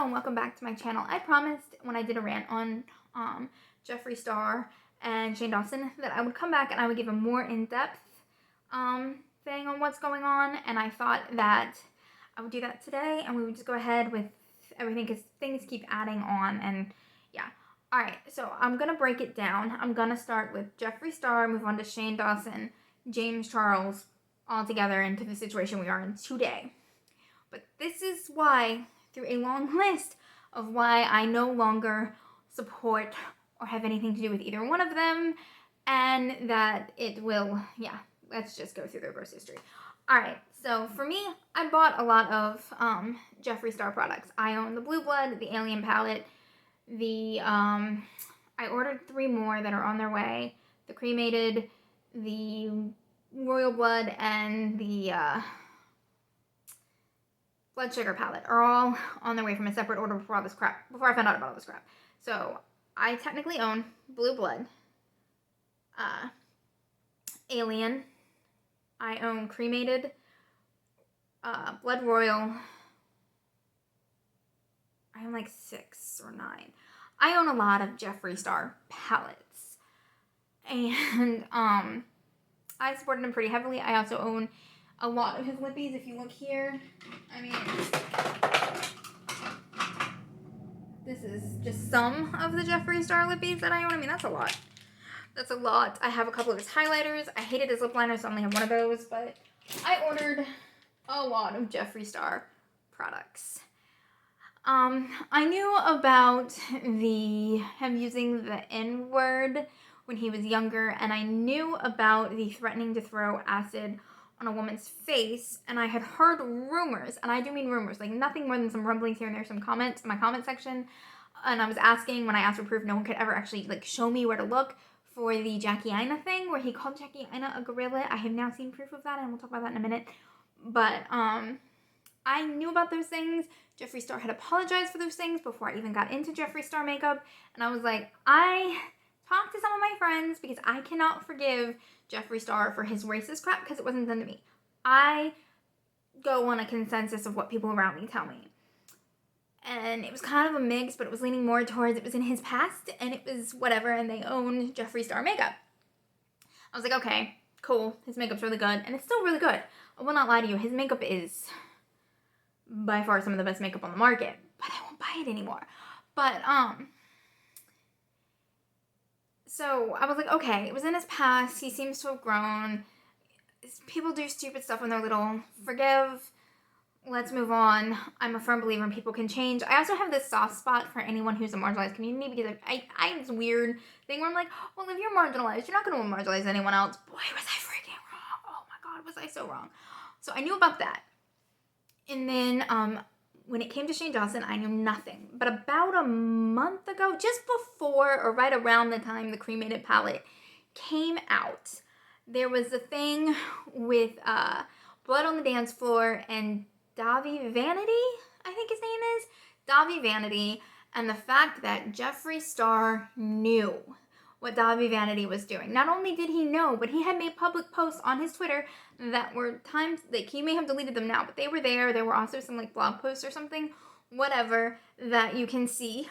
and welcome back to my channel. I promised when I did a rant on Jeffree Star and Shane Dawson that I would come back and I would give a more in-depth thing on what's going on, and I thought that I would do that today and we would just go ahead with everything because things keep adding on, and yeah. Alright, so I'm gonna break it down. I'm gonna start with Jeffree Star, move on to Shane Dawson, James Charles, all together into the situation we are in today. But this is why, through a long list of why I no longer support or have anything to do with either one of them, and that it will, yeah, let's just go through their gross history. Alright, so for me, I bought a lot of Jeffree Star products. I own the Blue Blood, the Alien palette, I ordered 3 more that are on their way. The Cremated, the Royal Blood, and the Blood Sugar palette are all on their way from a separate order before I found out about all this crap. So I technically own Blue Blood, Alien, I own Cremated, Blood Royal, I own like 6 or 9. I own a lot of Jeffree Star palettes, and I supported him pretty heavily. I also own a lot of his lippies. If you look here, I mean, this is just some of the Jeffree Star lippies that I own. I mean, that's a lot. That's a lot. I have a couple of his highlighters. I hated his lip liner, so I only have one of those, but I ordered a lot of Jeffree Star products. I knew about him using the N-word when he was younger, and I knew about the threatening to throw acid on a woman's face, and I had heard rumors, and I do mean rumors, like nothing more than some rumblings here and there, some comments in my comment section, and I was asking, when I asked for proof, no one could ever actually like show me where to look for the Jackie Aina thing, where he called Jackie Aina a gorilla. I have now seen proof of that, and we'll talk about that in a minute, but I knew about those things. Jeffree Star had apologized for those things before I even got into Jeffree Star makeup, and I was like, I talked to some of my friends because I cannot forgive Jeffree Star for his racist crap because it wasn't done to me. I go on a consensus of what people around me tell me. And it was kind of a mix, but it was leaning more towards it was in his past, and it was whatever, and they own Jeffree Star makeup. I was like, okay, cool, his makeup's really good, and it's still really good. I will not lie to you, his makeup is by far some of the best makeup on the market, but I won't buy it anymore. But, so I was like, okay, it was in his past, he seems to have grown, people do stupid stuff when they're little, forgive, let's move on. I'm a firm believer in people can change. I also have this soft spot for anyone who's a marginalized community because I have this weird thing where I'm like, well, if you're marginalized, you're not going to marginalize anyone else. Boy, was I freaking wrong. Oh my God, was I so wrong. So I knew about that. And then when it came to Shane Dawson, I knew nothing. But about a month ago, just before or right around the time the Cremated palette came out, there was a thing with Blood on the Dance Floor and Davi Vanity, I think his name is, Davi Vanity, and the fact that Jeffree Star knew what Davi Vanity was doing. Not only did he know, but he had made public posts on his Twitter that were times, like he may have deleted them now, but they were there. There were also some like blog posts or something, whatever, that you can see.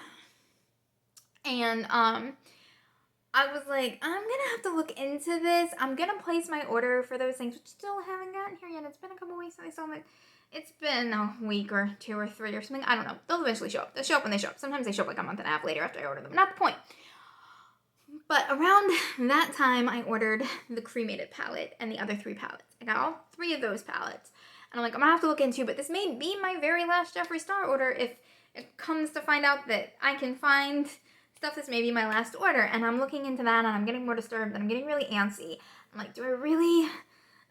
And I was like, I'm gonna have to look into this. I'm gonna place my order for those things, which still haven't gotten here yet. It's been a couple weeks since I saw them. It's been a week or 2 or 3 or something. I don't know. They'll eventually show up. They'll show up when they show up. Sometimes they show up like a month and a half later after I order them. Not the point. But around that time, I ordered the Cremated palette and the other 3 palettes. I got all 3 of those palettes. And I'm like, I'm gonna have to look into, but this may be my very last Jeffree Star order if it comes to find out that I can find stuff that's maybe my last order. And I'm looking into that, and I'm getting more disturbed, and I'm getting really antsy. I'm like, do I really...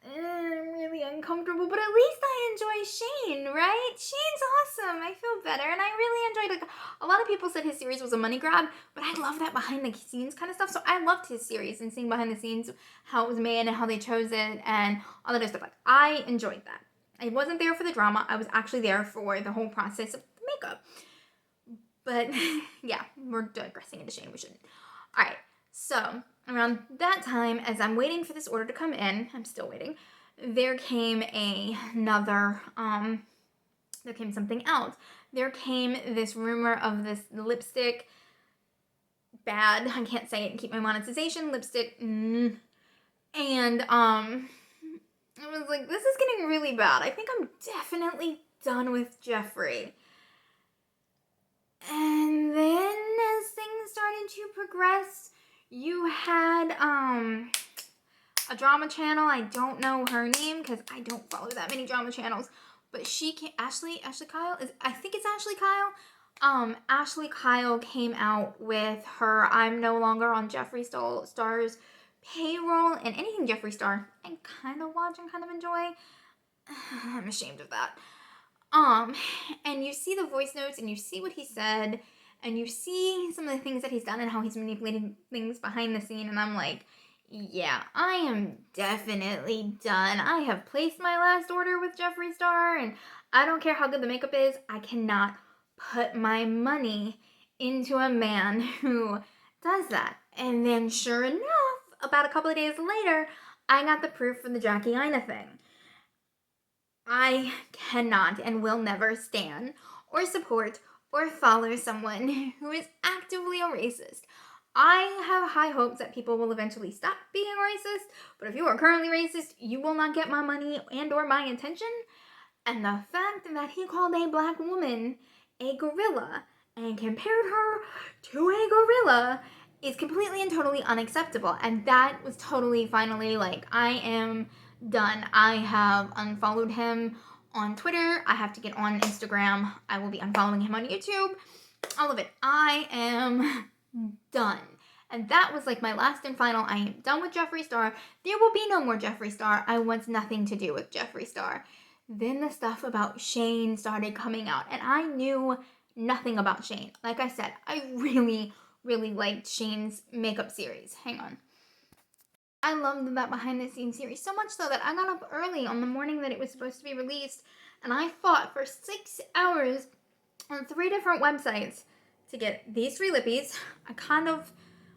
I'm really uncomfortable, but at least I enjoy Shane, right? Shane's awesome. I feel better, and I really enjoyed it. A lot of people said his series was a money grab, but I love that behind the scenes kind of stuff. So I loved his series and seeing behind the scenes how it was made and how they chose it and all that other stuff. Like, I enjoyed that. I wasn't there for the drama. I was actually there for the whole process of the makeup. But yeah, we're digressing into Shane. We shouldn't. All right. So around that time, as I'm waiting for this order to come in, I'm still waiting, there came another There came something else. There came this rumor of this lipstick, bad, I can't say it and keep my monetization, lipstick, and, I was like, this is getting really bad. I think I'm definitely done with Jeffree. And then as things started to progress, you had, a drama channel. I don't know her name because I don't follow that many drama channels. But she came, Ashley Kyle? I think it's Ashley Kyle. Ashley Kyle came out with her I'm no longer on Jeffree Star's payroll, and anything Jeffree Star I kind of watch and kind of enjoy. I'm ashamed of that. And you see the voice notes and you see what he said and you see some of the things that he's done and how he's manipulated things behind the scene, and I'm like, yeah, I am definitely done. I have placed my last order with Jeffree Star, and I don't care how good the makeup is, I cannot put my money into a man who does that. And then sure enough, about a couple of days later, I got the proof for the Jackie Ina thing. I cannot and will never stand or support or follow someone who is actively a racist. I have high hopes that people will eventually stop being racist, but if you are currently racist, you will not get my money and or my attention. And the fact that he called a black woman a gorilla and compared her to a gorilla is completely and totally unacceptable. And that was totally finally like, I am done. I have unfollowed him on Twitter. I have to get on Instagram. I will be unfollowing him on YouTube. All of it. I am done. And that was like my last and final. I am done with Jeffree Star. There will be no more Jeffree Star. I want nothing to do with Jeffree Star. Then the stuff about Shane started coming out, and I knew nothing about Shane. Like I said, I really, really liked Shane's makeup series. Hang on. I loved that behind the scenes series so much so that I got up early on the morning that it was supposed to be released, and I fought for 6 hours on 3 different websites to get these 3 lippies. I kind of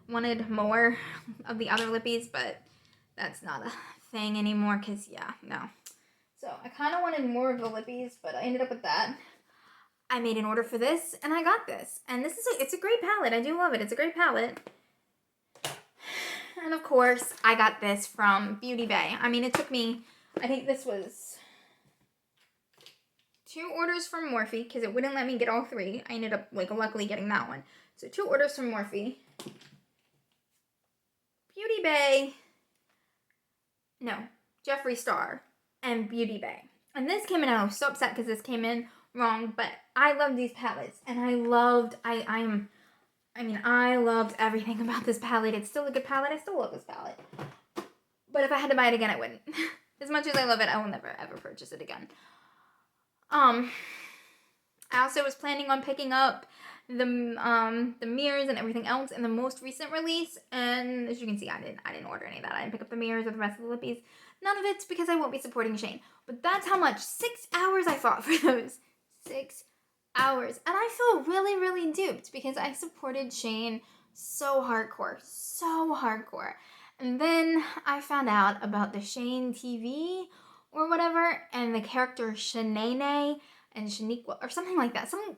wanted more of the other lippies, but that's not a thing anymore because, yeah, no. So I kind of wanted more of the lippies, but I ended up with that. I made an order for this, and I got this. And this is it's a great palette. I do love it. It's a great palette. And of course, I got this from Beauty Bay. I mean, it took me, I think this was 2 orders from Morphe, because it wouldn't let me get all 3. I ended up, like, luckily getting that one. So 2 orders from Morphe. Beauty Bay. No, Jeffree Star and Beauty Bay. And this came in, I was so upset because this came in wrong, but I love these palettes, and I loved everything about this palette. It's still a good palette. I still love this palette. But if I had to buy it again, I wouldn't. As much as I love it, I will never ever purchase it again. I also was planning on picking up the mirrors and everything else in the most recent release, and as you can see, I didn't order any of that. I didn't pick up the mirrors or the rest of the lippies. None of it's because I won't be supporting Shane. But that's how much 6 hours I fought for those. 6 hours. And I feel really, really duped because I supported Shane so hardcore. And then I found out about the Shane TV or whatever, and the character Shanae and Shaniqua or something like that. Some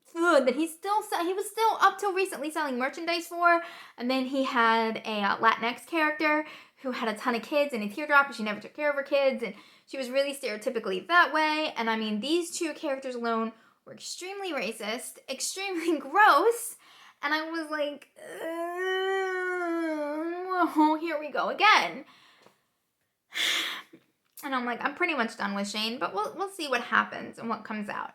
food that he was still up till recently selling merchandise for. And then he had a Latinx character who had a ton of kids and a teardrop, and she never took care of her kids, and she was really stereotypically that way. And I mean, these 2 characters alone were extremely racist, extremely gross, and I was like, oh, here we go again. And I'm like, I'm pretty much done with Shane, but we'll see what happens and what comes out.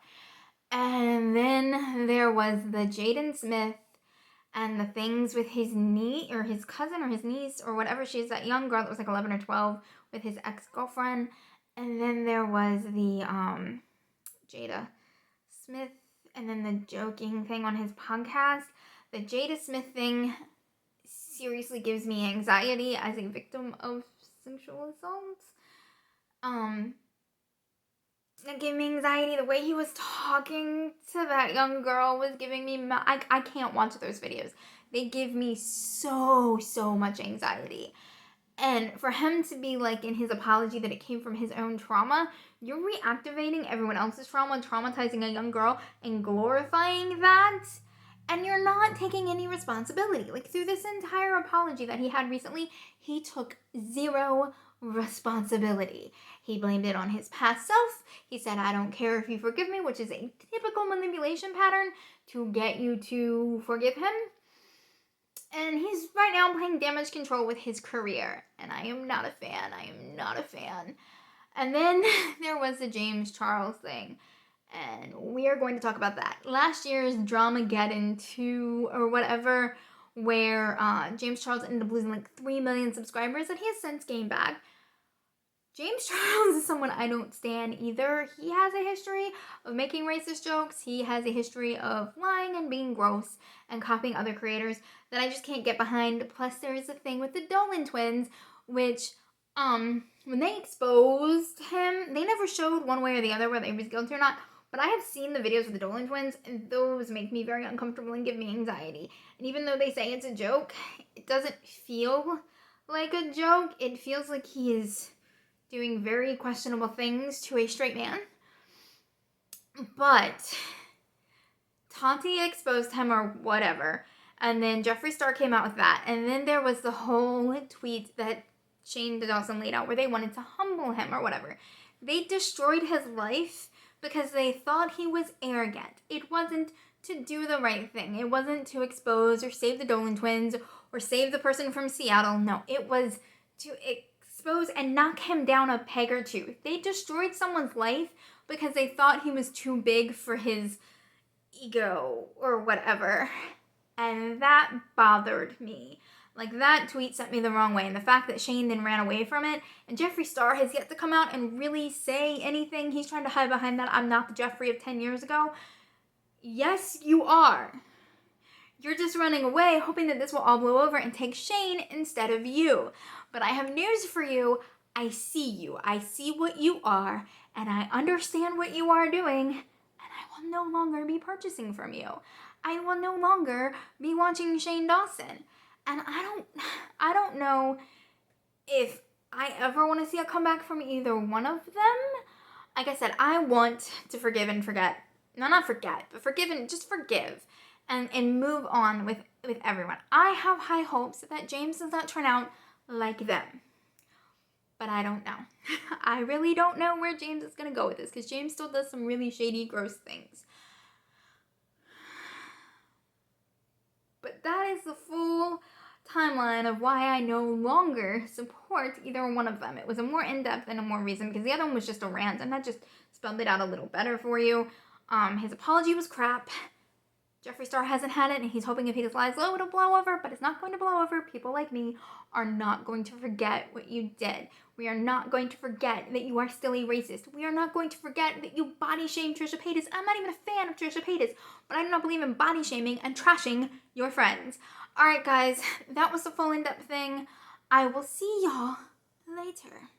And then there was the Jaden Smith and the things with his niece, or his cousin, or his niece, or whatever. She's that young girl that was like 11 or 12 with his ex-girlfriend. And then there was the Jada Smith, and then the joking thing on his podcast. The Jada Smith thing seriously gives me anxiety as a victim of sexual assault. It gave me anxiety. The way he was talking to that young girl was giving me... I can't watch those videos. They give me so much anxiety. And for him to be like in his apology that it came from his own trauma, you're reactivating everyone else's trauma, traumatizing a young girl, and glorifying that. And you're not taking any responsibility. Like, through this entire apology that he had recently, he took zero responsibility. He blamed it on his past self. He said, I don't care if you forgive me, which is a typical manipulation pattern to get you to forgive him. And he's right now playing damage control with his career. And I am not a fan. I am not a fan. And then there was the James Charles thing. And we are going to talk about that. Last year's Dramageddon 2 or whatever, where James Charles ended up losing like 3 million subscribers that he has since gained back. James Charles is someone I don't stand either. He has a history of making racist jokes. He has a history of lying and being gross and copying other creators that I just can't get behind. Plus, there's a thing with the Dolan twins, which, when they exposed him, they never showed one way or the other whether he was guilty or not. But I have seen the videos with the Dolan twins, and those make me very uncomfortable and give me anxiety. And even though they say it's a joke, it doesn't feel like a joke. It feels like he is doing very questionable things to a straight man. But Tati exposed him or whatever. And then Jeffree Star came out with that. And then there was the whole tweet that Shane Dawson laid out where they wanted to humble him or whatever. They destroyed his life because they thought he was arrogant. It wasn't to do the right thing. It wasn't to expose or save the Dolan twins or save the person from Seattle. No, it was to expose and knock him down a peg or two. They destroyed someone's life because they thought he was too big for his ego or whatever. And that bothered me. Like, that tweet sent me the wrong way. And the fact that Shane then ran away from it, and Jeffree Star has yet to come out and really say anything. He's trying to hide behind that I'm not the Jeffree of 10 years ago. Yes, you are. You're just running away, hoping that this will all blow over and take Shane instead of you. But I have news for you. I see you. I see what you are, and I understand what you are doing, and I will no longer be purchasing from you. I will no longer be watching Shane Dawson. And I don't know if I ever want to see a comeback from either one of them. Like I said, I want to forgive and forget. No, not forget, but forgive and just forgive. And move on with everyone. I have high hopes that James does not turn out like them. But I don't know. I really don't know where James is going to go with this, because James still does some really shady, gross things. But that is the full timeline of why I no longer support either one of them. It was a more in-depth and a more reason, because the other one was just a rant, and that just spelled it out a little better for you. His apology was crap. Jeffree Star hasn't had it, and he's hoping if he just lies low, it'll blow over, but it's not going to blow over. People like me are not going to forget what you did. We are not going to forget that you are still a racist. We are not going to forget that you body shamed Trisha Paytas. I'm not even a fan of Trisha Paytas, but I do not believe in body shaming and trashing your friends. All right, guys, that was the full in-depth thing. I will see y'all later.